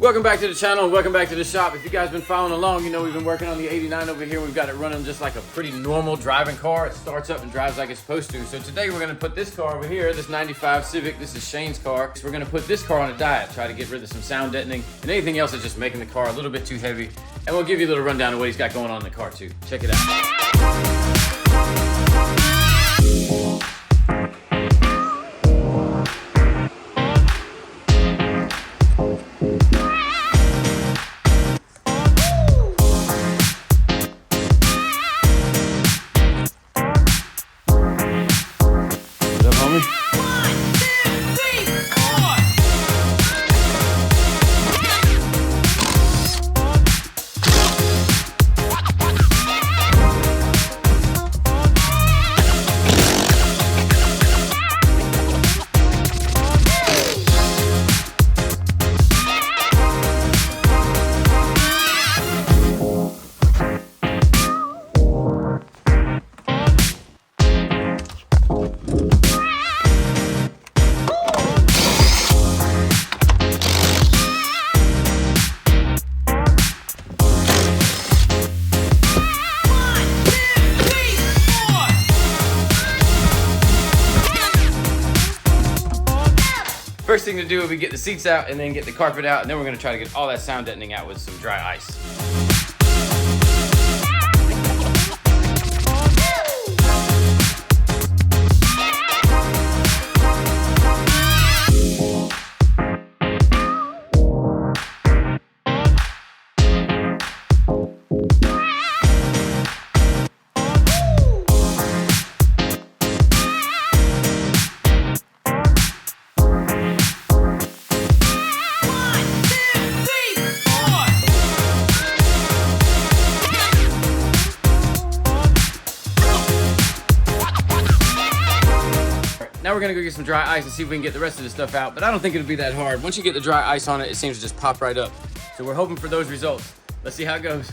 Welcome back to the channel and welcome back to the shop. If you guys been following along, you know we've been working on the 89 over here. We've got it running just like a pretty normal driving car. It starts up and drives like it's supposed to. So today we're gonna put this car over here, this 95 Civic. This is Shane's car. So we're gonna put this car on a diet, try to get rid of some sound deadening and anything else that's just making the car a little bit too heavy. And we'll give you a little rundown of what he's got going on in the car too. Check it out. First thing to do will be get the seats out and then get the carpet out, and then we're going to try to get all that sound deadening out with some dry ice. Now we're gonna go get some dry ice and see if we can get the rest of the stuff out, but I don't think it'll be that hard. Once you get the dry ice on it, it seems to just pop right up. So we're hoping for those results. Let's see how it goes.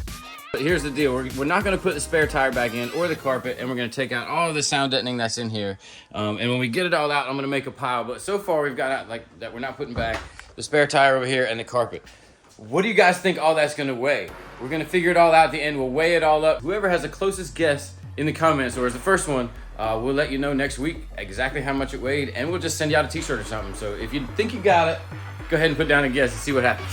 But here's the deal, we're not gonna put the spare tire back in or the carpet, and we're gonna take out all of the sound deadening that's in here. And when we get it all out, I'm gonna make a pile, but so far we've got out like that we're not putting back the spare tire over here and the carpet. What do you guys think all that's gonna weigh? We're gonna figure it all out at the end. We'll weigh it all up. Whoever has the closest guess in the comments, or as the first one, we'll let you know next week exactly how much it weighed, and we'll just send you out a t-shirt or something. So if you think you got it, go ahead and put down a guess and see what happens.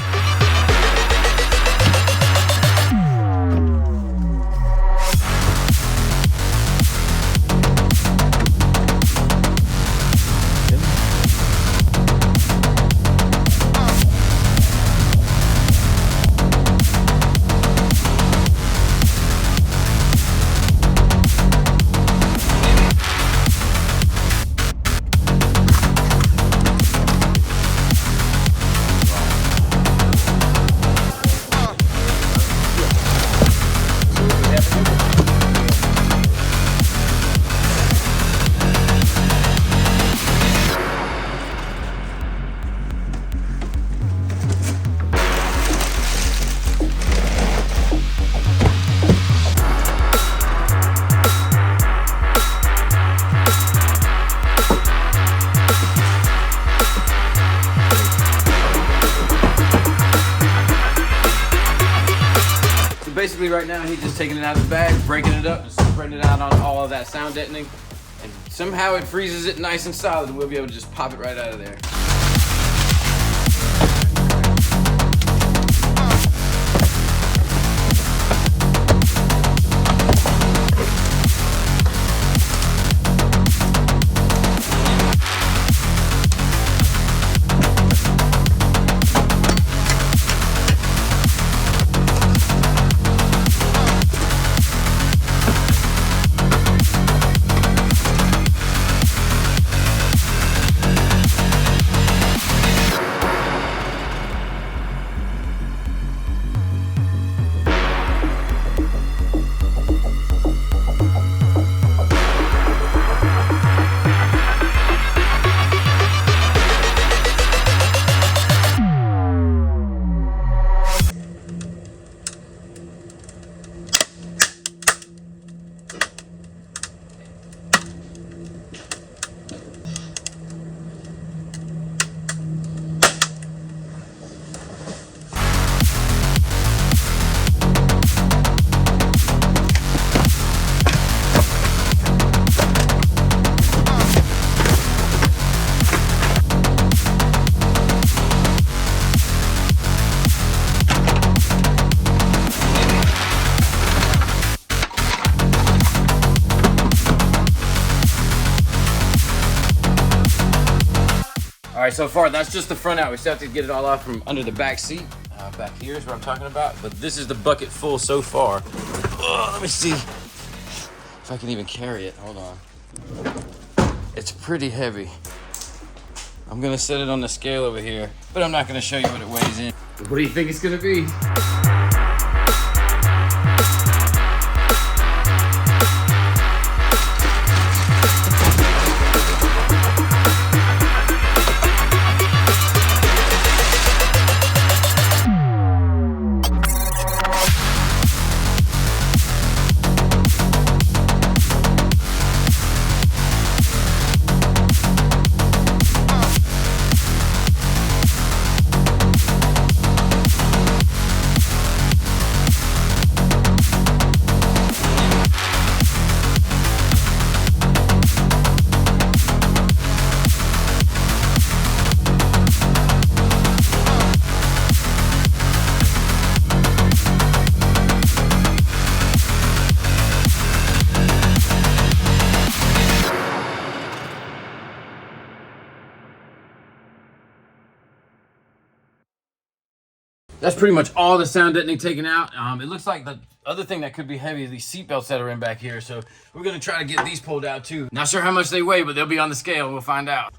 Basically right now he's just taking it out of the bag, breaking it up, and spreading it out on all of that sound deadening, and somehow it freezes it nice and solid, and we'll be able to just pop it right out of there. so far, that's just the front out. We still have to get it all off from under the back seat. Back here is what I'm talking about. But this is the bucket full so far. Let me see if I can even carry it. Hold on. It's pretty heavy. I'm gonna set it on the scale over here, but I'm not gonna show you what it weighs in. What do you think it's gonna be? That's pretty much all the sound deadening taken out. It looks like the other thing that could be heavy is these seat belts that are in back here. So we're gonna try to get these pulled out too. Not sure how much they weigh, but they'll be on the scale. We'll find out.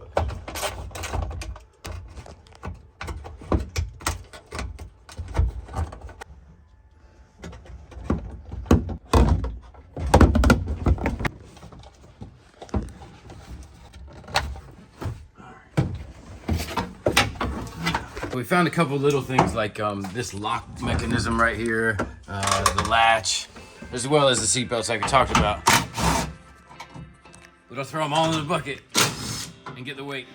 We found a couple little things like this lock mechanism right here, the latch, as well as the seat belts like we talked about. We'll throw them all in the bucket and get the weight.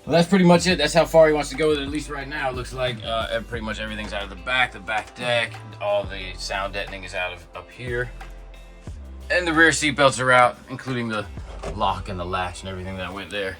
Well, that's pretty much it. That's how far he wants to go with it, at least right now. It looks like pretty much everything's out of the back deck. All the sound deadening is out of up here. And the rear seat belts are out, including the lock and the latch and everything that went there.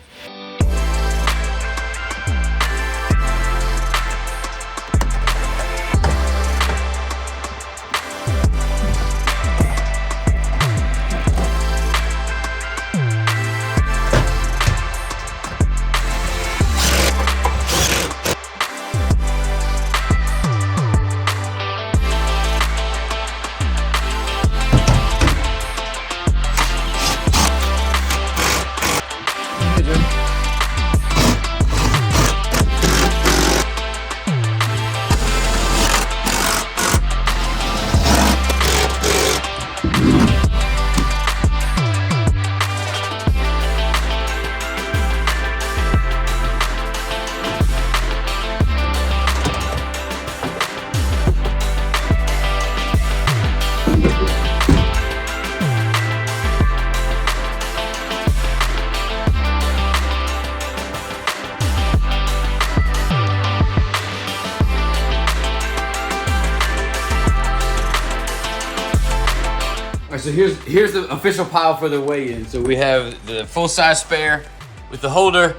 So here's the official pile for the weigh-in. So we have the full-size spare with the holder,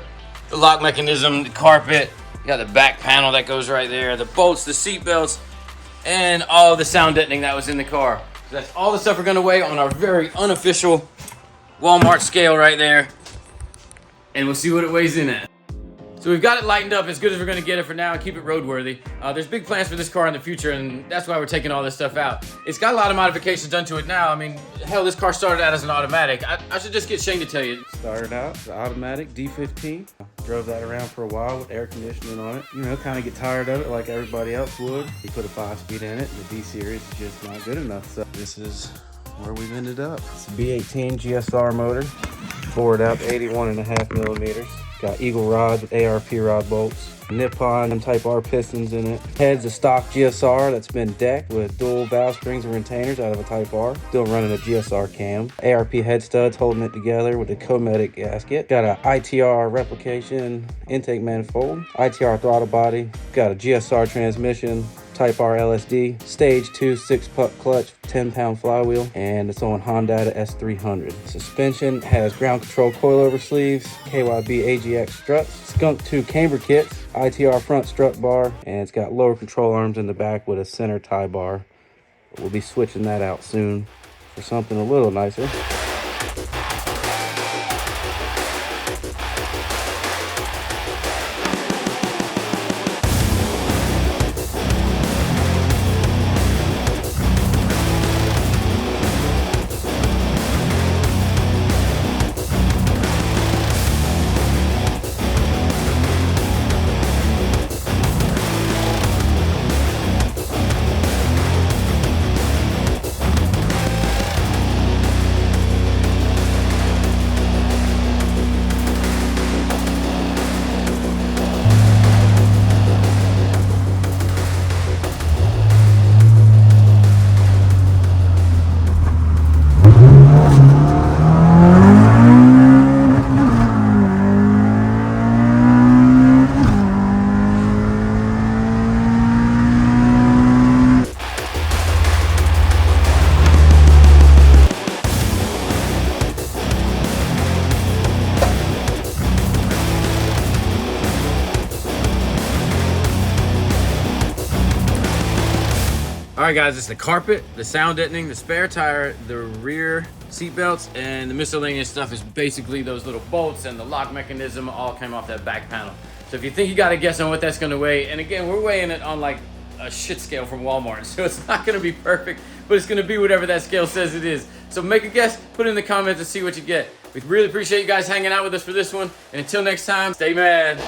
the lock mechanism, the carpet. You got the back panel that goes right there, the bolts, the seat belts, and all the sound deadening that was in the car. So that's all the stuff we're gonna weigh on our very unofficial Walmart scale right there. And we'll see what it weighs in at. So we've got it lightened up as good as we're gonna get it for now and keep it roadworthy. There's big plans for this car in the future, and that's why we're taking all this stuff out. It's got a lot of modifications done to it now. I mean, hell, this car started out as an automatic. I should just get Shane to tell you. Started out the automatic D15. Drove that around for a while with air conditioning on it. You know, kind of get tired of it like everybody else would. You put a 5-speed in it, and the D-Series is just not good enough. So this is where we've ended up. It's a B18 GSR motor, bored out 81.5 millimeters. Got Eagle rods with ARP rod bolts. Nippon Type R pistons in it. Head's a stock GSR that's been decked with dual valve springs and retainers out of a Type R. Still running a GSR cam. ARP head studs holding it together with a Cometic gasket. Got a ITR replication intake manifold. ITR throttle body. Got a GSR transmission. Type R LSD, stage 2 6-puck clutch, 10-pound flywheel, and it's on Honda S300. Suspension has ground control coilover sleeves, KYB AGX struts, Skunk 2 camber kits, ITR front strut bar, and it's got lower control arms in the back with a center tie bar. We'll be switching that out soon for something a little nicer. All right, guys, it's the carpet, the sound deadening, the spare tire, the rear seat belts, and the miscellaneous stuff is basically those little bolts and the lock mechanism all came off that back panel. So if you think you got a guess on what that's gonna weigh, and again, we're weighing it on like a shit scale from Walmart, so it's not gonna be perfect, but it's gonna be whatever that scale says it is. So make a guess, put it in the comments and see what you get. We really appreciate you guys hanging out with us for this one, and until next time, stay mad.